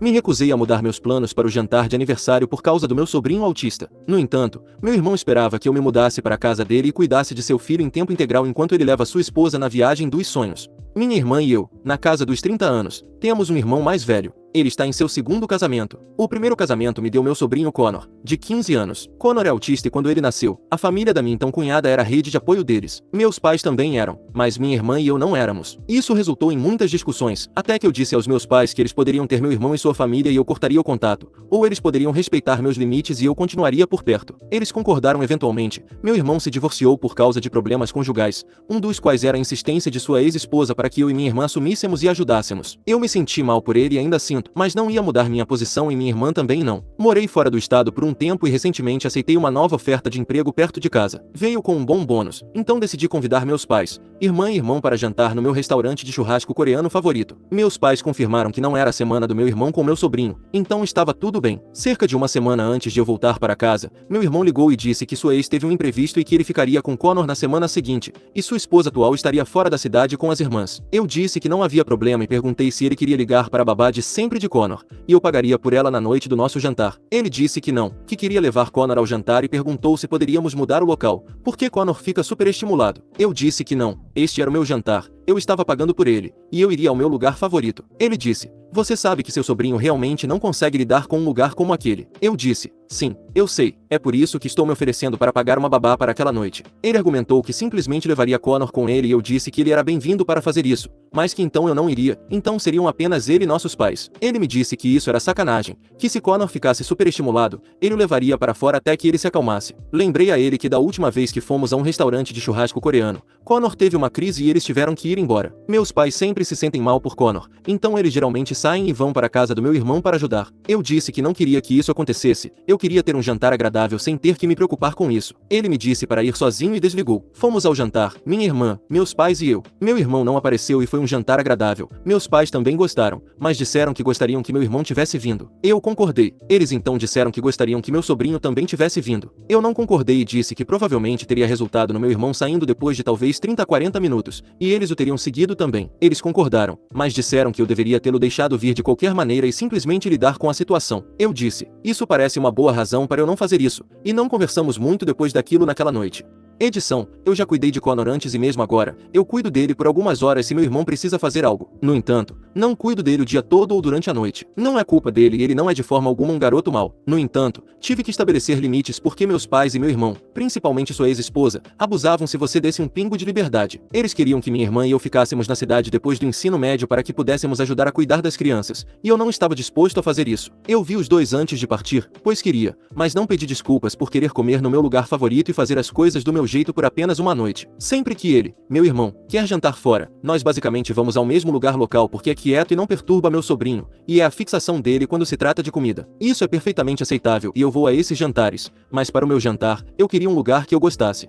Me recusei a mudar meus planos para o jantar de aniversário por causa do meu sobrinho autista. No entanto, meu irmão esperava que eu me mudasse para a casa dele e cuidasse de seu filho em tempo integral enquanto ele leva sua esposa na viagem dos sonhos. Minha irmã e eu, na casa dos 30 anos, temos um irmão mais velho. Ele está em seu segundo casamento. O primeiro casamento me deu meu sobrinho Connor, de 15 anos. Connor é autista e quando ele nasceu, a família da minha então cunhada era a rede de apoio deles. Meus pais também eram, mas minha irmã e eu não éramos. Isso resultou em muitas discussões, até que eu disse aos meus pais que eles poderiam ter meu irmão e sua família e eu cortaria o contato, ou eles poderiam respeitar meus limites e eu continuaria por perto. Eles concordaram eventualmente. Meu irmão se divorciou por causa de problemas conjugais, um dos quais era a insistência de sua ex-esposa para que eu e minha irmã assumíssemos e ajudássemos. Eu me senti mal por ele e ainda sinto, mas não ia mudar minha posição e minha irmã também não. Morei fora do estado por um tempo e recentemente aceitei uma nova oferta de emprego perto de casa. Veio com um bom bônus, então decidi convidar meus pais, irmã e irmão para jantar no meu restaurante de churrasco coreano favorito. Meus pais confirmaram que não era a semana do meu irmão com meu sobrinho, então estava tudo bem. Cerca de uma semana antes de eu voltar para casa, meu irmão ligou e disse que sua ex teve um imprevisto e que ele ficaria com Connor na semana seguinte, e sua esposa atual estaria fora da cidade com as irmãs. Eu disse que não havia problema e perguntei se ele queria ligar para a babá de sempre de Connor, e eu pagaria por ela na noite do nosso jantar. Ele disse que não, que queria levar Connor ao jantar e perguntou se poderíamos mudar o local, porque Connor fica superestimulado. Eu disse que não, este era o meu jantar, eu estava pagando por ele, e eu iria ao meu lugar favorito. Ele disse, você sabe que seu sobrinho realmente não consegue lidar com um lugar como aquele. Eu disse, sim, eu sei, é por isso que estou me oferecendo para pagar uma babá para aquela noite. Ele argumentou que simplesmente levaria Connor com ele e eu disse que ele era bem-vindo para fazer isso, mas que então eu não iria, então seriam apenas ele e nossos pais. Ele me disse que isso era sacanagem, que se Connor ficasse superestimulado, ele o levaria para fora até que ele se acalmasse. Lembrei a ele que da última vez que fomos a um restaurante de churrasco coreano, Connor teve uma crise e eles tiveram que ir embora. Meus pais sempre se sentem mal por Connor, então eles geralmente saem e vão para a casa do meu irmão para ajudar. Eu disse que não queria que isso acontecesse, eu queria ter um jantar agradável sem ter que me preocupar com isso. Ele me disse para ir sozinho e desligou. Fomos ao jantar, minha irmã, meus pais e eu. Meu irmão não apareceu e foi um jantar agradável. Meus pais também gostaram, mas disseram que gostariam que meu irmão tivesse vindo. Eu concordei. Eles então disseram que gostariam que meu sobrinho também tivesse vindo. Eu não concordei e disse que provavelmente teria resultado no meu irmão saindo depois de talvez 30 a 40 minutos, e eles o teriam seguido também. Eles concordaram, mas disseram que eu deveria tê-lo deixado vir de qualquer maneira e simplesmente lidar com a situação. Eu disse, isso parece uma boa razão para eu não fazer isso, e não conversamos muito depois daquilo naquela noite. Edição, eu já cuidei de Connor antes e mesmo agora, eu cuido dele por algumas horas se meu irmão precisa fazer algo. No entanto, não cuido dele o dia todo ou durante a noite. Não é culpa dele e ele não é de forma alguma um garoto mau. No entanto, tive que estabelecer limites porque meus pais e meu irmão, principalmente sua ex-esposa, abusavam se você desse um pingo de liberdade. Eles queriam que minha irmã e eu ficássemos na cidade depois do ensino médio para que pudéssemos ajudar a cuidar das crianças, e eu não estava disposto a fazer isso. Eu vi os dois antes de partir, pois queria, mas não pedi desculpas por querer comer no meu lugar favorito e fazer as coisas do meu jeito por apenas uma noite. Sempre que ele, meu irmão, quer jantar fora, nós basicamente vamos ao mesmo lugar local porque é quieto e não perturba meu sobrinho, e é a fixação dele quando se trata de comida. Isso é perfeitamente aceitável e eu vou a esses jantares, mas para o meu jantar, eu queria um lugar que eu gostasse.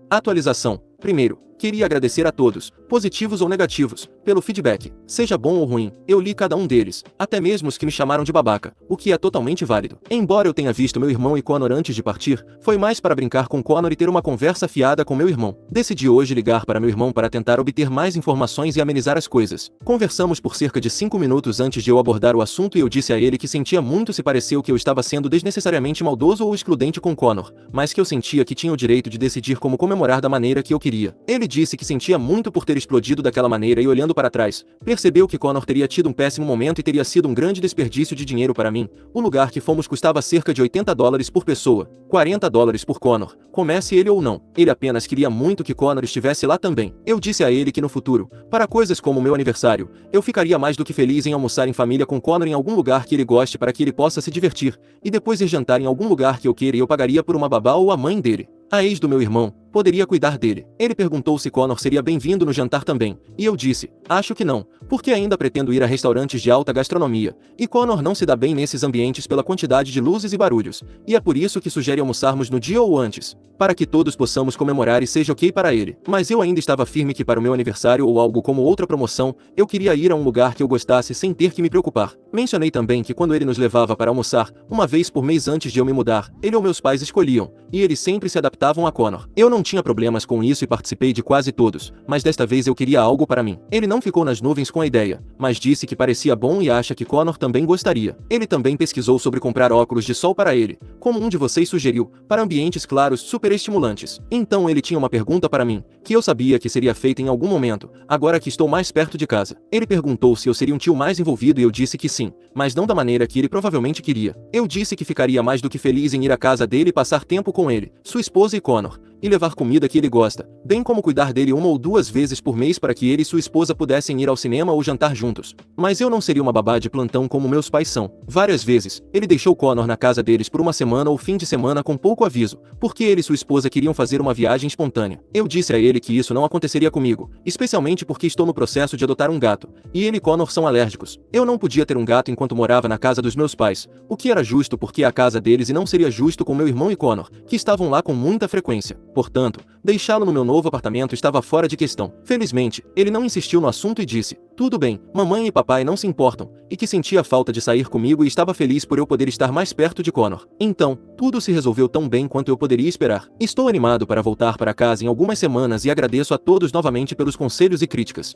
Atualização. Primeiro, queria agradecer a todos, positivos ou negativos, pelo feedback. Seja bom ou ruim, eu li cada um deles, até mesmo os que me chamaram de babaca, o que é totalmente válido. Embora eu tenha visto meu irmão e Connor antes de partir, foi mais para brincar com Connor e ter uma conversa fiada com meu irmão. Decidi hoje ligar para meu irmão para tentar obter mais informações e amenizar as coisas. Conversamos por cerca de 5 minutos antes de eu abordar o assunto e eu disse a ele que sentia muito se pareceu que eu estava sendo desnecessariamente maldoso ou excludente com Connor, mas que eu sentia que tinha o direito de decidir como comemorar da maneira que eu queria. Ele disse que sentia muito por ter explodido daquela maneira e olhando para trás, percebeu que Connor teria tido um péssimo momento e teria sido um grande desperdício de dinheiro para mim. O lugar que fomos custava cerca de $80 por pessoa, $40 por Connor, comece ele ou não. Ele apenas queria muito que Connor estivesse lá também. Eu disse a ele que no futuro, para coisas como o meu aniversário, eu ficaria mais do que feliz em almoçar em família com Connor em algum lugar que ele goste para que ele possa se divertir, e depois ir jantar em algum lugar que eu queira e eu pagaria por uma babá ou a mãe dele. A ex do meu irmão poderia cuidar dele. Ele perguntou se Connor seria bem-vindo no jantar também, e eu disse, acho que não, porque ainda pretendo ir a restaurantes de alta gastronomia, e Connor não se dá bem nesses ambientes pela quantidade de luzes e barulhos, e é por isso que sugere almoçarmos no dia ou antes, para que todos possamos comemorar e seja ok para ele. Mas eu ainda estava firme que para o meu aniversário ou algo como outra promoção, eu queria ir a um lugar que eu gostasse sem ter que me preocupar. Mencionei também que quando ele nos levava para almoçar, uma vez por mês antes de eu me mudar, ele ou meus pais escolhiam, e eles sempre se adaptavam a Connor. Eu não tinha problemas com isso e participei de quase todos, mas desta vez eu queria algo para mim. Ele não ficou nas nuvens com a ideia, mas disse que parecia bom e acha que Connor também gostaria. Ele também pesquisou sobre comprar óculos de sol para ele, como um de vocês sugeriu, para ambientes claros superestimulantes. Então ele tinha uma pergunta para mim, que eu sabia que seria feita em algum momento, agora que estou mais perto de casa. Ele perguntou se eu seria um tio mais envolvido e eu disse que sim, mas não da maneira que ele provavelmente queria. Eu disse que ficaria mais do que feliz em ir à casa dele e passar tempo com ele, sua esposa e Connor, e levar comida que ele gosta, bem como cuidar dele 1 ou 2 vezes por mês para que ele e sua esposa pudessem ir ao cinema ou jantar juntos. Mas eu não seria uma babá de plantão como meus pais são. Várias vezes, ele deixou Connor na casa deles por uma semana ou fim de semana com pouco aviso, porque ele e sua esposa queriam fazer uma viagem espontânea. Eu disse a ele que isso não aconteceria comigo, especialmente porque estou no processo de adotar um gato, e ele e Connor são alérgicos. Eu não podia ter um gato enquanto morava na casa dos meus pais, o que era justo porque é a casa deles e não seria justo com meu irmão e Connor, que estavam lá com muita frequência. Portanto, deixá-lo no meu novo apartamento estava fora de questão. Felizmente, ele não insistiu no assunto e disse: tudo bem, mamãe e papai não se importam, e que sentia falta de sair comigo e estava feliz por eu poder estar mais perto de Connor. Então, tudo se resolveu tão bem quanto eu poderia esperar. Estou animado para voltar para casa em algumas semanas e agradeço a todos novamente pelos conselhos e críticas.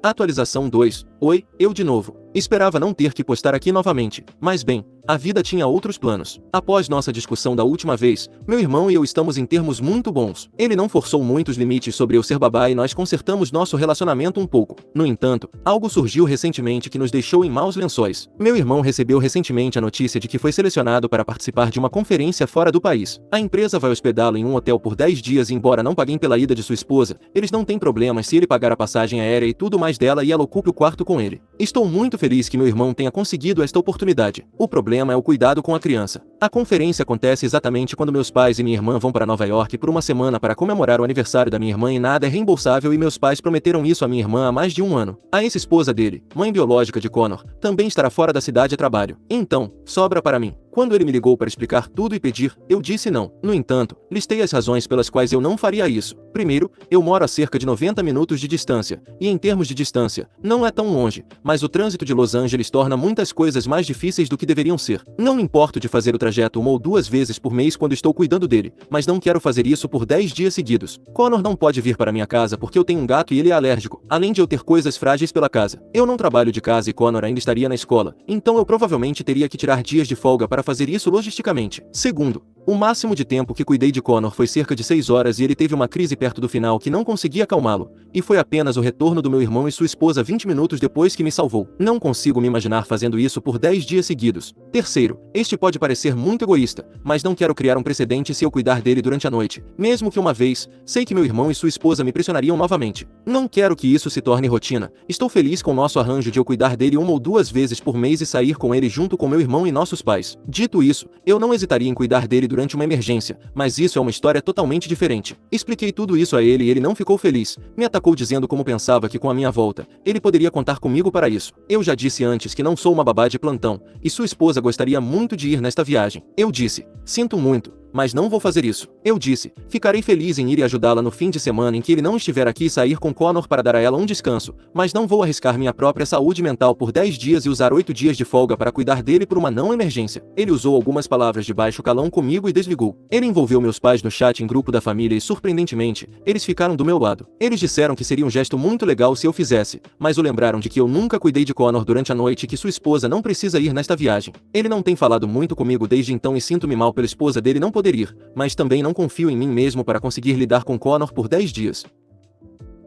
Atualização 2. Oi, eu de novo. Esperava não ter que postar aqui novamente, mas bem, a vida tinha outros planos. Após nossa discussão da última vez, meu irmão e eu estamos em termos muito bons. Ele não forçou muitos limites sobre eu ser babá e nós consertamos nosso relacionamento um pouco. No entanto, algo surgiu recentemente que nos deixou em maus lençóis. Meu irmão recebeu recentemente a notícia de que foi selecionado para participar de uma conferência fora do país. A empresa vai hospedá-lo em um hotel por 10 dias e embora não paguem pela ida de sua esposa, eles não têm problemas se ele pagar a passagem aérea e tudo mais dela e ela ocupe o quarto com ele. Estou muito feliz que meu irmão tenha conseguido esta oportunidade. O problema é o cuidado com a criança. A conferência acontece exatamente quando meus pais e minha irmã vão para Nova York por uma semana para comemorar o aniversário da minha irmã e nada é reembolsável e meus pais prometeram isso à minha irmã há mais de 1 ano. A ex-esposa dele, mãe biológica de Connor, também estará fora da cidade a trabalho. Então, sobra para mim. Quando ele me ligou para explicar tudo e pedir, eu disse não. No entanto, listei as razões pelas quais eu não faria isso. Primeiro, eu moro a cerca de 90 minutos de distância, e em termos de distância, não é tão longe, mas o trânsito de Los Angeles torna muitas coisas mais difíceis do que deveriam ser. Não me importo de fazer o trajeto 1 ou 2 vezes por mês quando estou cuidando dele, mas não quero fazer isso por 10 dias seguidos. Connor não pode vir para minha casa porque eu tenho um gato e ele é alérgico, além de eu ter coisas frágeis pela casa. Eu não trabalho de casa e Connor ainda estaria na escola, então eu provavelmente teria que tirar dias de folga para fazer isso logisticamente. Segundo, o máximo de tempo que cuidei de Connor foi cerca de 6 horas e ele teve uma crise perto do final que não consegui acalmá-lo, e foi apenas o retorno do meu irmão e sua esposa 20 minutos depois que me salvou. Não consigo me imaginar fazendo isso por 10 dias seguidos. Terceiro, este pode parecer muito egoísta, mas não quero criar um precedente se eu cuidar dele durante a noite, mesmo que uma vez, sei que meu irmão e sua esposa me pressionariam novamente. Não quero que isso se torne rotina. Estou feliz com o nosso arranjo de eu cuidar dele 1 ou 2 vezes por mês e sair com ele junto com meu irmão e nossos pais. Dito isso, eu não hesitaria em cuidar dele durante uma emergência, mas isso é uma história totalmente diferente. Expliquei tudo isso a ele e ele não ficou feliz. Me atacou dizendo como pensava que com a minha volta, ele poderia contar comigo para isso. Eu já disse antes que não sou uma babá de plantão, e sua esposa gostaria muito de ir nesta viagem. Eu disse, sinto muito, mas não vou fazer isso. Eu disse, ficarei feliz em ir e ajudá-la no fim de semana em que ele não estiver aqui e sair com Connor para dar a ela um descanso, mas não vou arriscar minha própria saúde mental por 10 dias e usar 8 dias de folga para cuidar dele por uma não emergência. Ele usou algumas palavras de baixo calão comigo e desligou. Ele envolveu meus pais no chat em grupo da família e surpreendentemente, eles ficaram do meu lado. Eles disseram que seria um gesto muito legal se eu fizesse, mas o lembraram de que eu nunca cuidei de Connor durante a noite e que sua esposa não precisa ir nesta viagem. Ele não tem falado muito comigo desde então e sinto-me mal pela esposa dele não poder ir, mas também não confio em mim mesmo para conseguir lidar com Connor por 10 dias.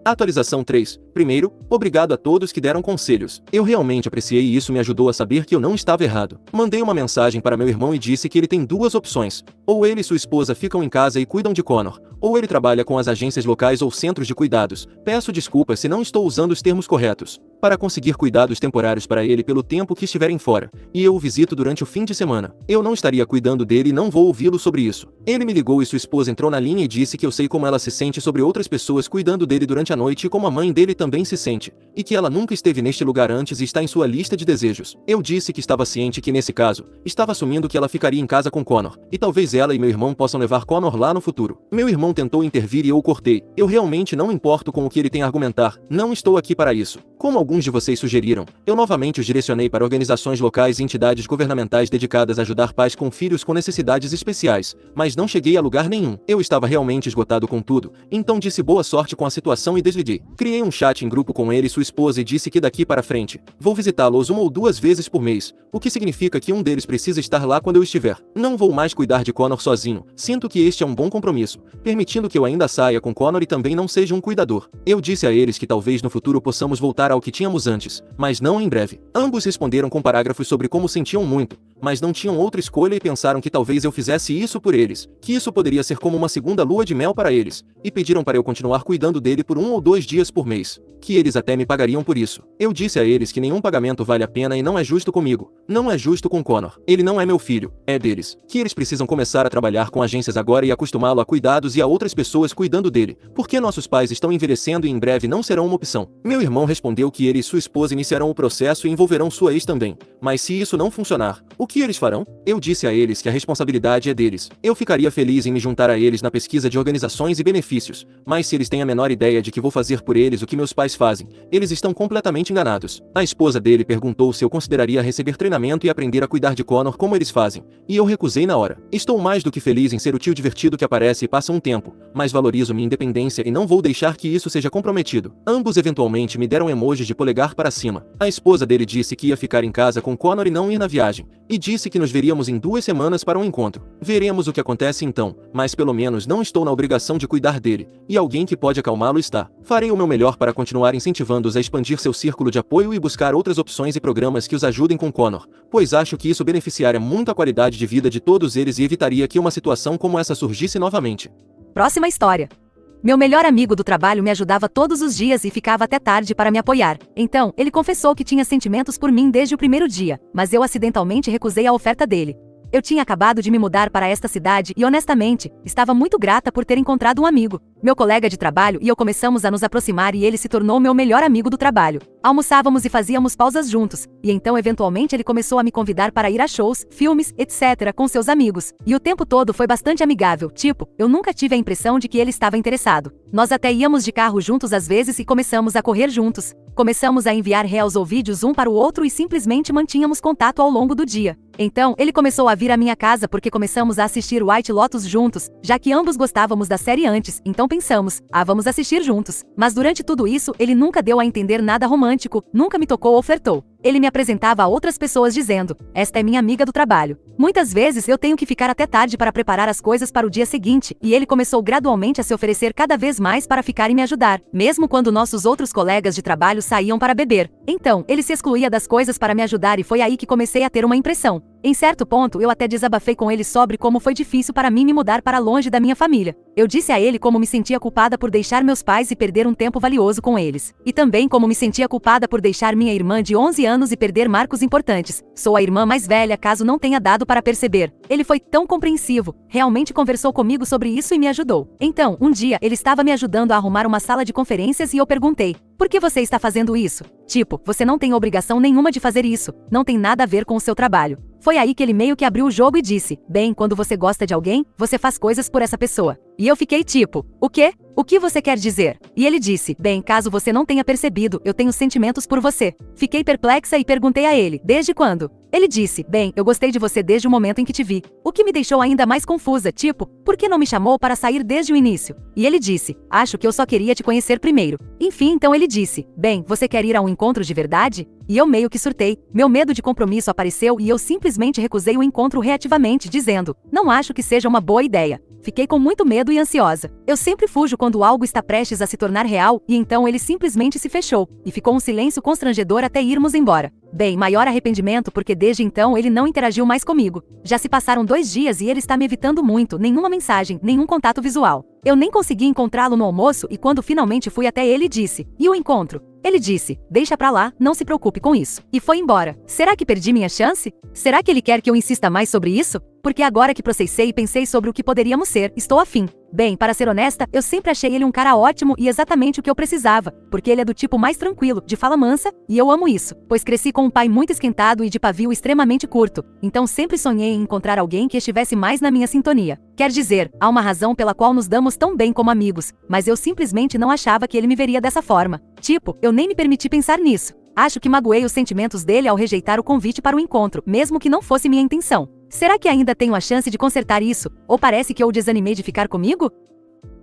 Atualização 3. Primeiro, obrigado a todos que deram conselhos. Eu realmente apreciei e isso me ajudou a saber que eu não estava errado. Mandei uma mensagem para meu irmão e disse que ele tem 2 opções. Ou ele e sua esposa ficam em casa e cuidam de Connor, ou ele trabalha com as agências locais ou centros de cuidados. Peço desculpas se não estou usando os termos corretos. Para conseguir cuidados temporários para ele pelo tempo que estiverem fora, e eu o visito durante o fim de semana. Eu não estaria cuidando dele e não vou ouvi-lo sobre isso. Ele me ligou e sua esposa entrou na linha e disse que eu sei como ela se sente sobre outras pessoas cuidando dele durante a noite e como a mãe dele também se sente, e que ela nunca esteve neste lugar antes e está em sua lista de desejos. Eu disse que estava ciente que nesse caso, estava assumindo que ela ficaria em casa com Connor, e talvez ela e meu irmão possam levar Connor lá no futuro. Meu irmão irmão tentou intervir e eu o cortei. Eu realmente não me importo com o que ele tem a argumentar, não estou aqui para isso. Como alguns de vocês sugeriram, eu novamente os direcionei para organizações locais e entidades governamentais dedicadas a ajudar pais com filhos com necessidades especiais, mas não cheguei a lugar nenhum. Eu estava realmente esgotado com tudo, então disse boa sorte com a situação e desliguei. Criei um chat em grupo com ele e sua esposa e disse que daqui para frente, vou visitá-los 1 ou 2 vezes por mês, o que significa que um deles precisa estar lá quando eu estiver. Não vou mais cuidar de Connor sozinho, sinto que este é um bom compromisso, permitindo que eu ainda saia com Connor e também não seja um cuidador. Eu disse a eles que talvez no futuro possamos voltar ao que tínhamos antes, mas não em breve. Ambos responderam com parágrafos sobre como sentiam muito, mas não tinham outra escolha e pensaram que talvez eu fizesse isso por eles, que isso poderia ser como uma segunda lua de mel para eles, e pediram para eu continuar cuidando dele por 1 ou 2 dias por mês, que eles até me pagariam por isso. Eu disse a eles que nenhum pagamento vale a pena e não é justo comigo, não é justo com Connor, ele não é meu filho, é deles, que eles precisam começar a trabalhar com agências agora e acostumá-lo a cuidados e a outras pessoas cuidando dele, porque nossos pais estão envelhecendo e em breve não serão uma opção. Meu irmão respondeu que ele e sua esposa iniciarão o processo e envolverão sua ex também, mas se isso não funcionar, o que eles farão? Eu disse a eles que a responsabilidade é deles. Eu ficaria feliz em me juntar a eles na pesquisa de organizações e benefícios, mas se eles têm a menor ideia de que vou fazer por eles o que meus pais fazem, eles estão completamente enganados. A esposa dele perguntou se eu consideraria receber treinamento e aprender a cuidar de Connor como eles fazem, e eu recusei na hora. Estou mais do que feliz em ser o tio divertido que aparece e passa um tempo, mas valorizo minha independência e não vou deixar que isso seja comprometido. Ambos eventualmente me deram emojis de polegar para cima. A esposa dele disse que ia ficar em casa com Connor e não ir na viagem, e disse que nos veríamos em 2 semanas para um encontro. Veremos o que acontece então, mas pelo menos não estou na obrigação de cuidar dele, e alguém que pode acalmá-lo está. Farei o meu melhor para continuar incentivando-os a expandir seu círculo de apoio e buscar outras opções e programas que os ajudem com Connor, pois acho que isso beneficiaria muito a qualidade de vida de todos eles e evitaria que uma situação como essa surgisse novamente. Próxima história. Meu melhor amigo do trabalho me ajudava todos os dias e ficava até tarde para me apoiar. Então, ele confessou que tinha sentimentos por mim desde o primeiro dia, mas eu acidentalmente recusei a oferta dele. Eu tinha acabado de me mudar para esta cidade e, honestamente, estava muito grata por ter encontrado um amigo. Meu colega de trabalho e eu começamos a nos aproximar e ele se tornou meu melhor amigo do trabalho. Almoçávamos e fazíamos pausas juntos, e então eventualmente ele começou a me convidar para ir a shows, filmes, etc. com seus amigos. E o tempo todo foi bastante amigável, tipo, eu nunca tive a impressão de que ele estava interessado. Nós até íamos de carro juntos às vezes e começamos a correr juntos. Começamos a enviar reels ou vídeos um para o outro e simplesmente mantínhamos contato ao longo do dia. Então, ele começou a vir à minha casa porque começamos a assistir White Lotus juntos, já que ambos gostávamos da série antes, então pensamos, vamos assistir juntos. Mas durante tudo isso, ele nunca deu a entender nada romântico, nunca me tocou ou flertou. Ele me apresentava a outras pessoas dizendo, esta é minha amiga do trabalho. Muitas vezes eu tenho que ficar até tarde para preparar as coisas para o dia seguinte, e ele começou gradualmente a se oferecer cada vez mais para ficar e me ajudar, mesmo quando nossos outros colegas de trabalho saíam para beber. Então, ele se excluía das coisas para me ajudar e foi aí que comecei a ter uma impressão. Em certo ponto, eu até desabafei com ele sobre como foi difícil para mim me mudar para longe da minha família. Eu disse a ele como me sentia culpada por deixar meus pais e perder um tempo valioso com eles. E também como me sentia culpada por deixar minha irmã de 11 anos e perder marcos importantes. Sou a irmã mais velha, caso não tenha dado para perceber. Ele foi tão compreensivo, realmente conversou comigo sobre isso e me ajudou. Então, um dia, ele estava me ajudando a arrumar uma sala de conferências e eu perguntei, por que você está fazendo isso? Tipo, você não tem obrigação nenhuma de fazer isso, não tem nada a ver com o seu trabalho. Foi aí que ele meio que abriu o jogo e disse, bem, quando você gosta de alguém, você faz coisas por essa pessoa. E eu fiquei tipo, o quê? O que você quer dizer? E ele disse, bem, caso você não tenha percebido, eu tenho sentimentos por você. Fiquei perplexa e perguntei a ele, desde quando? Ele disse, bem, eu gostei de você desde o momento em que te vi. O que me deixou ainda mais confusa, tipo, por que não me chamou para sair desde o início? E ele disse, acho que eu só queria te conhecer primeiro. Enfim, então ele disse, bem, você quer ir a um encontro de verdade? E eu meio que surtei, meu medo de compromisso apareceu e eu simplesmente recusei o encontro reativamente, dizendo, não acho que seja uma boa ideia. Fiquei com muito medo e ansiosa. Eu sempre fujo quando algo está prestes a se tornar real, e então ele simplesmente se fechou, e ficou um silêncio constrangedor até irmos embora. Bem, maior arrependimento porque desde então ele não interagiu mais comigo. Já se passaram 2 dias e ele está me evitando muito, nenhuma mensagem, nenhum contato visual. Eu nem consegui encontrá-lo no almoço e quando finalmente fui até ele disse, e o encontro? Ele disse, deixa pra lá, não se preocupe com isso. E foi embora. Será que perdi minha chance? Será que ele quer que eu insista mais sobre isso? Porque agora que processei e pensei sobre o que poderíamos ser, estou afim. Bem, para ser honesta, eu sempre achei ele um cara ótimo e exatamente o que eu precisava, porque ele é do tipo mais tranquilo, de fala mansa, e eu amo isso, pois cresci com um pai muito esquentado e de pavio extremamente curto, então sempre sonhei em encontrar alguém que estivesse mais na minha sintonia. Quer dizer, há uma razão pela qual nos damos tão bem como amigos, mas eu simplesmente não achava que ele me veria dessa forma. Tipo, eu nem me permiti pensar nisso. Acho que magoei os sentimentos dele ao rejeitar o convite para o encontro, mesmo que não fosse minha intenção. Será que ainda tenho a chance de consertar isso? Ou parece que eu desanimei de ficar comigo?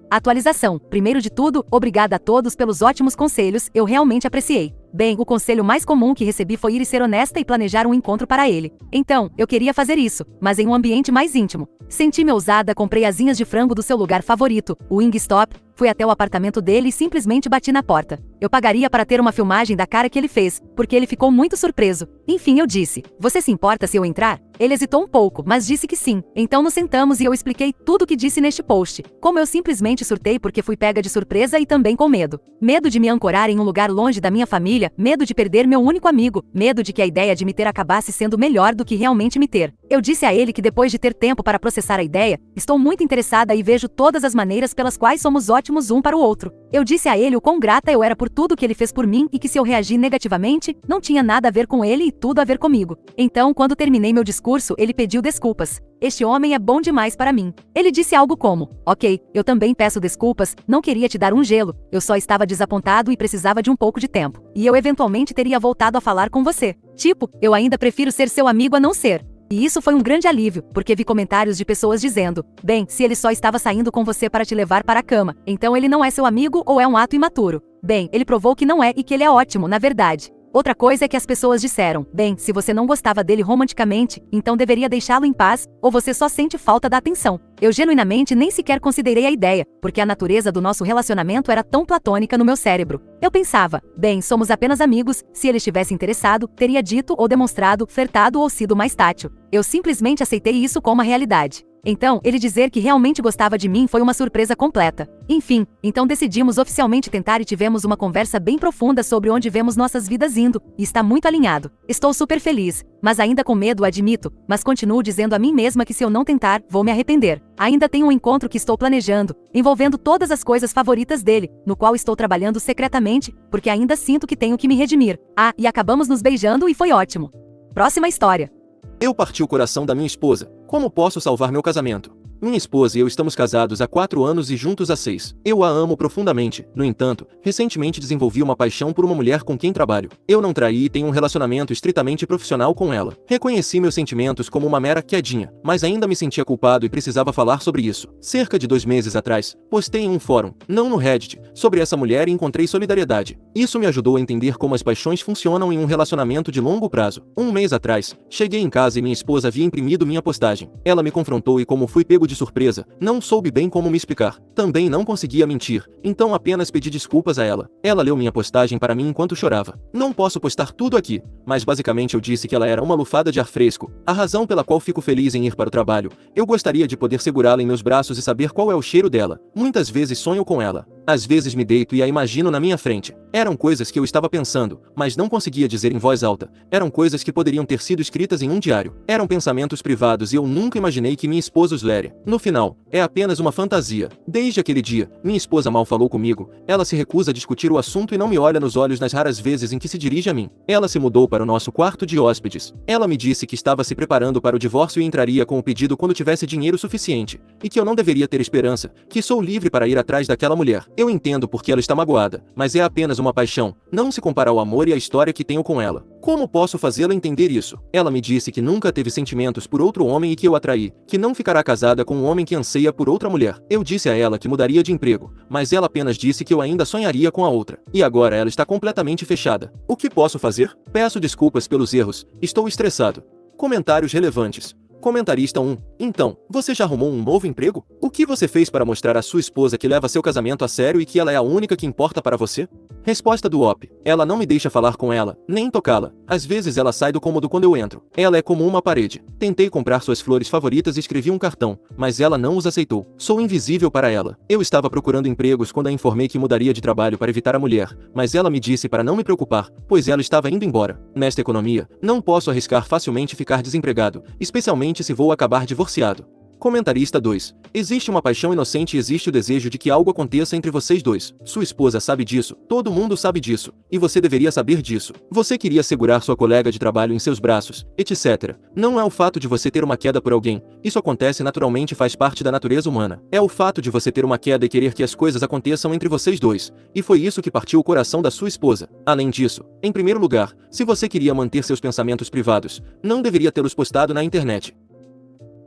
Atualização. Primeiro de tudo, obrigada a todos pelos ótimos conselhos, eu realmente apreciei. Bem, o conselho mais comum que recebi foi ir ser honesta e planejar um encontro para ele. Então, eu queria fazer isso, mas em um ambiente mais íntimo. Senti-me ousada, comprei asinhas de frango do seu lugar favorito, o Wingstop, fui até o apartamento dele e simplesmente bati na porta. Eu pagaria para ter uma filmagem da cara que ele fez, porque ele ficou muito surpreso. Enfim, eu disse: "Você se importa se eu entrar?" Ele hesitou um pouco, mas disse que sim. Então nos sentamos e eu expliquei tudo o que disse neste post. Como eu simplesmente surtei porque fui pega de surpresa e também com medo. Medo de me ancorar em um lugar longe da minha família, medo de perder meu único amigo, medo de que a ideia de me ter acabasse sendo melhor do que realmente me ter. Eu disse a ele que depois de ter tempo para processar a ideia, estou muito interessada e vejo todas as maneiras pelas quais somos ótimos um para o outro. Eu disse a ele o quão grata eu era por tudo que ele fez por mim e que se eu reagir negativamente, não tinha nada a ver com ele e tudo a ver comigo. Então, quando terminei meu discurso, ele pediu desculpas. Este homem é bom demais para mim. Ele disse algo como: "Ok, eu também peço desculpas, não queria te dar um gelo, eu só estava desapontado e precisava de um pouco de tempo. E eu eventualmente teria voltado a falar com você. Tipo, eu ainda prefiro ser seu amigo a não ser." E isso foi um grande alívio, porque vi comentários de pessoas dizendo: "Bem, se ele só estava saindo com você para te levar para a cama, então ele não é seu amigo ou é um ato imaturo." Bem, ele provou que não é e que ele é ótimo, na verdade. Outra coisa é que as pessoas disseram: "Bem, se você não gostava dele romanticamente, então deveria deixá-lo em paz, ou você só sente falta da atenção." Eu genuinamente nem sequer considerei a ideia, porque a natureza do nosso relacionamento era tão platônica no meu cérebro. Eu pensava: bem, somos apenas amigos, se ele estivesse interessado, teria dito ou demonstrado, flertado ou sido mais tátil. Eu simplesmente aceitei isso como uma realidade. Então, ele dizer que realmente gostava de mim foi uma surpresa completa. Enfim, então decidimos oficialmente tentar e tivemos uma conversa bem profunda sobre onde vemos nossas vidas indo, e está muito alinhado. Estou super feliz, mas ainda com medo, admito, mas continuo dizendo a mim mesma que se eu não tentar, vou me arrepender. Ainda tenho um encontro que estou planejando, envolvendo todas as coisas favoritas dele, no qual estou trabalhando secretamente, porque ainda sinto que tenho que me redimir. Ah, e acabamos nos beijando e foi ótimo. Próxima história. Eu parti o coração da minha esposa. Como posso salvar meu casamento? Minha esposa e eu estamos casados há 4 anos e juntos há 6. Eu a amo profundamente. No entanto, recentemente desenvolvi uma paixão por uma mulher com quem trabalho. Eu não traí e tenho um relacionamento estritamente profissional com ela. Reconheci meus sentimentos como uma mera quedinha, mas ainda me sentia culpado e precisava falar sobre isso. Cerca de 2 meses atrás, postei em um fórum, não no Reddit, sobre essa mulher e encontrei solidariedade. Isso me ajudou a entender como as paixões funcionam em um relacionamento de longo prazo. 1 mês atrás, cheguei em casa e minha esposa havia imprimido minha postagem. Ela me confrontou e, como fui pego de surpresa, não soube bem como me explicar. Também não conseguia mentir, então apenas pedi desculpas a ela. Ela leu minha postagem para mim enquanto chorava. Não posso postar tudo aqui, mas basicamente eu disse que ela era uma lufada de ar fresco, a razão pela qual fico feliz em ir para o trabalho. Eu gostaria de poder segurá-la em meus braços e saber qual é o cheiro dela. Muitas vezes sonho com ela. Às vezes me deito e a imagino na minha frente. Eram coisas que eu estava pensando, mas não conseguia dizer em voz alta. Eram coisas que poderiam ter sido escritas em um diário. Eram pensamentos privados e eu nunca imaginei que minha esposa os lera. No final, é apenas uma fantasia. Desde aquele dia, minha esposa mal falou comigo. Ela se recusa a discutir o assunto e não me olha nos olhos nas raras vezes em que se dirige a mim. Ela se mudou para o nosso quarto de hóspedes. Ela me disse que estava se preparando para o divórcio e entraria com o pedido quando tivesse dinheiro suficiente. E que eu não deveria ter esperança, que sou livre para ir atrás daquela mulher. Eu entendo porque ela está magoada, mas é apenas uma paixão, não se compara ao amor e à história que tenho com ela. Como posso fazê-la entender isso? Ela me disse que nunca teve sentimentos por outro homem e que eu atraí, que não ficará casada com um homem que anseia por outra mulher. Eu disse a ela que mudaria de emprego, mas ela apenas disse que eu ainda sonharia com a outra. E agora ela está completamente fechada. O que posso fazer? Peço desculpas pelos erros, estou estressado. Comentários relevantes. Comentarista 1. Então, você já arrumou um novo emprego? O que você fez para mostrar à sua esposa que leva seu casamento a sério e que ela é a única que importa para você? Resposta do OP. Ela não me deixa falar com ela, nem tocá-la. Às vezes ela sai do cômodo quando eu entro. Ela é como uma parede. Tentei comprar suas flores favoritas e escrevi um cartão, mas ela não os aceitou. Sou invisível para ela. Eu estava procurando empregos quando a informei que mudaria de trabalho para evitar a mulher, mas ela me disse para não me preocupar, pois ela estava indo embora. Nesta economia, não posso arriscar facilmente ficar desempregado, especialmente se vou acabar divorciado. Comentarista 2. Existe uma paixão inocente e existe o desejo de que algo aconteça entre vocês dois. Sua esposa sabe disso, todo mundo sabe disso, e você deveria saber disso. Você queria segurar sua colega de trabalho em seus braços, etc. Não é o fato de você ter uma queda por alguém, isso acontece naturalmente e faz parte da natureza humana. É o fato de você ter uma queda e querer que as coisas aconteçam entre vocês dois, e foi isso que partiu o coração da sua esposa. Além disso, em primeiro lugar, se você queria manter seus pensamentos privados, não deveria tê-los postado na internet.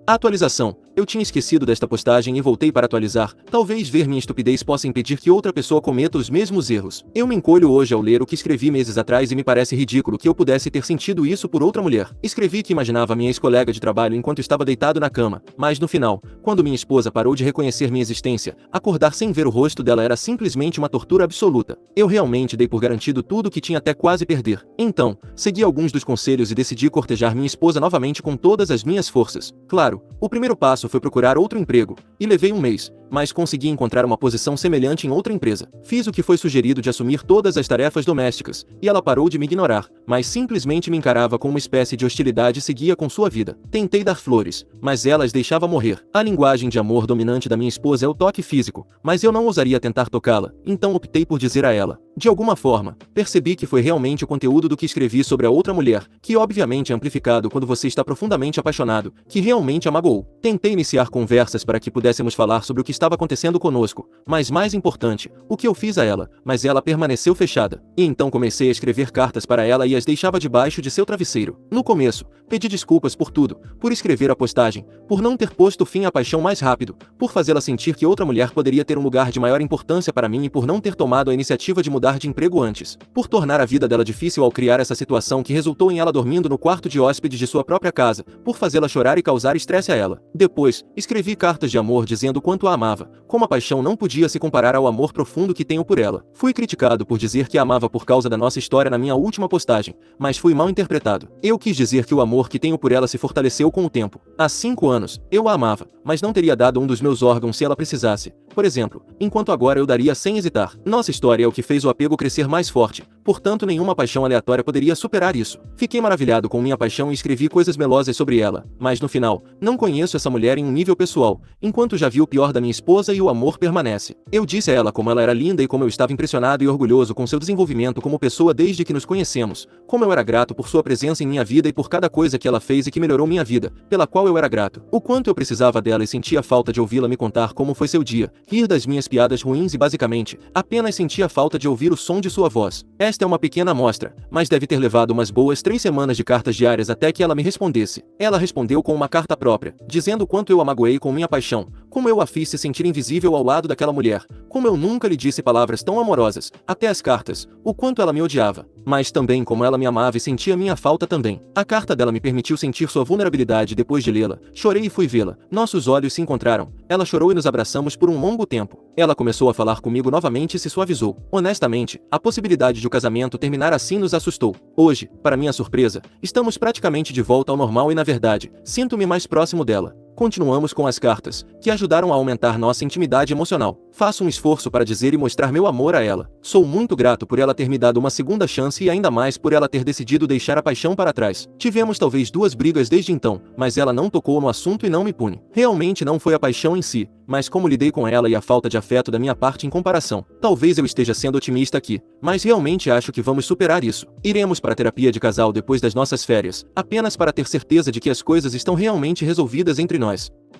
Atualização. Eu tinha esquecido desta postagem e voltei para atualizar. Talvez ver minha estupidez possa impedir que outra pessoa cometa os mesmos erros. Eu me encolho hoje ao ler o que escrevi meses atrás e me parece ridículo que eu pudesse ter sentido isso por outra mulher. Escrevi que imaginava minha ex-colega de trabalho enquanto estava deitado na cama, mas no final, quando minha esposa parou de reconhecer minha existência, acordar sem ver o rosto dela era simplesmente uma tortura absoluta. Eu realmente dei por garantido tudo o que tinha até quase perder. Então, segui alguns dos conselhos e decidi cortejar minha esposa novamente com todas as minhas forças. Claro, o primeiro passo foi procurar outro emprego, e levei um mês, mas consegui encontrar uma posição semelhante em outra empresa. Fiz o que foi sugerido de assumir todas as tarefas domésticas, e ela parou de me ignorar, mas simplesmente me encarava com uma espécie de hostilidade e seguia com sua vida. Tentei dar flores, mas ela as deixava morrer. A linguagem de amor dominante da minha esposa é o toque físico, mas eu não ousaria tentar tocá-la, então optei por dizer a ela. De alguma forma, percebi que foi realmente o conteúdo do que escrevi sobre a outra mulher, que obviamente é amplificado quando você está profundamente apaixonado, que realmente a magoou. Tentei iniciar conversas para que pudéssemos falar sobre o que estava acontecendo conosco, mas mais importante, o que eu fiz a ela, mas ela permaneceu fechada. E então comecei a escrever cartas para ela e as deixava debaixo de seu travesseiro. No começo, pedi desculpas por tudo, por escrever a postagem, por não ter posto fim à paixão mais rápido, por fazê-la sentir que outra mulher poderia ter um lugar de maior importância para mim e por não ter tomado a iniciativa de mudar de emprego antes, por tornar a vida dela difícil ao criar essa situação que resultou em ela dormindo no quarto de hóspedes de sua própria casa, por fazê-la chorar e causar estresse a ela. Depois, escrevi cartas de amor dizendo quanto a amava, como a paixão não podia se comparar ao amor profundo que tenho por ela. Fui criticado por dizer que a amava por causa da nossa história na minha última postagem, mas fui mal interpretado. Eu quis dizer que o amor que tenho por ela se fortaleceu com o tempo. Há 5 anos, eu a amava, mas não teria dado um dos meus órgãos se ela precisasse, por exemplo, enquanto agora eu daria sem hesitar. Nossa história é o que fez o apego crescer mais forte, portanto nenhuma paixão aleatória poderia superar isso. Fiquei maravilhado com minha paixão e escrevi coisas melosas sobre ela, mas no final, não conheço essa mulher em um nível pessoal, enquanto já vi o pior da minha esposa e o amor permanece. Eu disse a ela como ela era linda e como eu estava impressionado e orgulhoso com seu desenvolvimento como pessoa desde que nos conhecemos, como eu era grato por sua presença em minha vida e por cada coisa que ela fez e que melhorou minha vida, pela qual eu era grato. O quanto eu precisava dela e sentia falta de ouvi-la me contar como foi seu dia, rir das minhas piadas ruins e basicamente, apenas sentia falta de ouvir o som de sua voz. Esta é uma pequena amostra, mas deve ter levado umas boas 3 semanas de cartas diárias até que ela me respondesse. Ela respondeu com uma carta própria, dizendo quanto eu a magoei com minha paixão, como eu a fiz se sentir invisível ao lado daquela mulher, como eu nunca lhe disse palavras tão amorosas, até as cartas, o quanto ela me odiava, mas também como ela me amava e sentia minha falta também. A carta dela me permitiu sentir sua vulnerabilidade depois de lê-la. Chorei e fui vê-la. Nossos olhos se encontraram. Ela chorou e nos abraçamos por um longo tempo. Ela começou a falar comigo novamente e se suavizou. Honestamente, a possibilidade de o casamento terminar assim nos assustou. Hoje, para minha surpresa, estamos praticamente de volta ao normal e na verdade, sinto-me mais próximo dela. Continuamos com as cartas, que ajudaram a aumentar nossa intimidade emocional. Faço um esforço para dizer e mostrar meu amor a ela. Sou muito grato por ela ter me dado uma segunda chance e ainda mais por ela ter decidido deixar a paixão para trás. Tivemos talvez 2 brigas desde então, mas ela não tocou no assunto e não me pune. Realmente não foi a paixão em si, mas como lidei com ela e a falta de afeto da minha parte em comparação. Talvez eu esteja sendo otimista aqui, mas realmente acho que vamos superar isso. Iremos para a terapia de casal depois das nossas férias, apenas para ter certeza de que as coisas estão realmente resolvidas entre nós.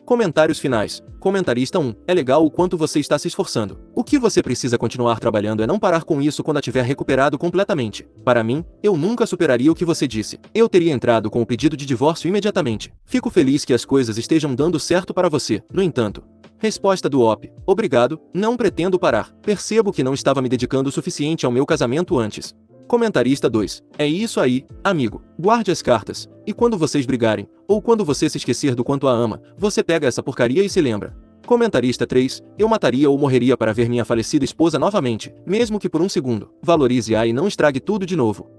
Comentários finais. Comentarista 1. É legal o quanto você está se esforçando. O que você precisa continuar trabalhando é não parar com isso quando a tiver recuperado completamente. Para mim, eu nunca superaria o que você disse. Eu teria entrado com o pedido de divórcio imediatamente. Fico feliz que as coisas estejam dando certo para você. No entanto, resposta do OP. Obrigado, não pretendo parar. Percebo que não estava me dedicando o suficiente ao meu casamento antes. Comentarista 2. É isso aí, amigo. Guarde as cartas. E quando vocês brigarem, ou quando você se esquecer do quanto a ama, você pega essa porcaria e se lembra. Comentarista 3. Eu mataria ou morreria para ver minha falecida esposa novamente, mesmo que por um segundo. Valorize-a e não estrague tudo de novo.